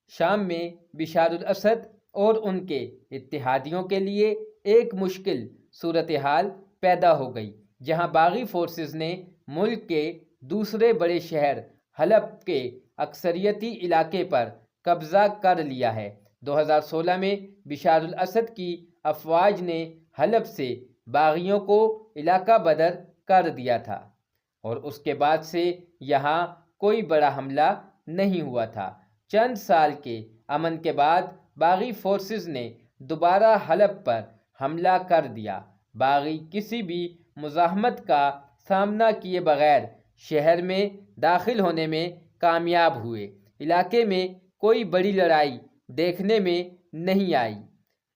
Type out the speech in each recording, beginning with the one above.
شام میں بشار الاسد اور ان کے اتحادیوں کے لیے ایک مشکل صورتحال پیدا ہو گئی، جہاں باغی فورسز نے ملک کے دوسرے بڑے شہر حلب کے اکثریتی علاقے پر قبضہ کر لیا ہے۔ 2016 میں بشار الاسد کی افواج نے حلب سے باغیوں کو علاقہ بدر کر دیا تھا اور اس کے بعد سے یہاں کوئی بڑا حملہ نہیں ہوا تھا۔ چند سال کے امن کے بعد باغی فورسز نے دوبارہ حلب پر حملہ کر دیا۔ باغی کسی بھی مزاحمت کا سامنا کیے بغیر شہر میں داخل ہونے میں کامیاب ہوئے۔ علاقے میں کوئی بڑی لڑائی دیکھنے میں نہیں آئی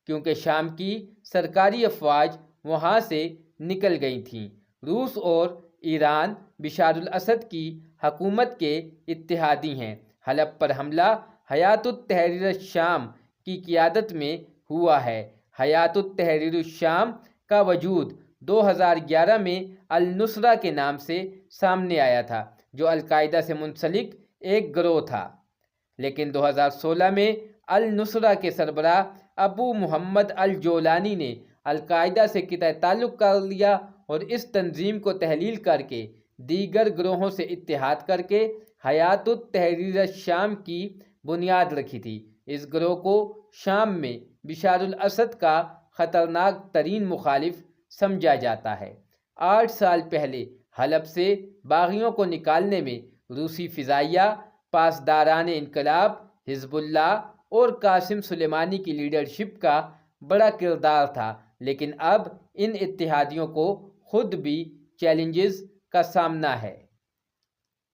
کیونکہ شام کی سرکاری افواج وہاں سے نکل گئی تھیں۔ روس اور ایران بشار الاسد کی حکومت کے اتحادی ہیں۔ حلب پر حملہ حیات التحریر الشام کی قیادت میں ہوا ہے۔ حیات التحریر الشام کا وجود 2011 میں النصرہ کے نام سے سامنے آیا تھا، جو القاعدہ سے منسلک ایک گروہ تھا، لیکن 2016 میں النصرہ کے سربراہ ابو محمد الجولانی نے القاعدہ سے قطع تعلق کر لیا اور اس تنظیم کو تحلیل کر کے دیگر گروہوں سے اتحاد کر کے حیات التحریر الشام کی بنیاد رکھی تھی۔ اس گروہ کو شام میں بشار الاسد کا خطرناک ترین مخالف سمجھا جاتا ہے۔ 8 سال پہلے حلب سے باغیوں کو نکالنے میں روسی فضائیہ، پاسداران انقلاب، حزب اللہ اور قاسم سلیمانی کی لیڈرشپ کا بڑا کردار تھا، لیکن اب ان اتحادیوں کو خود بھی چیلنجز کا سامنا ہے۔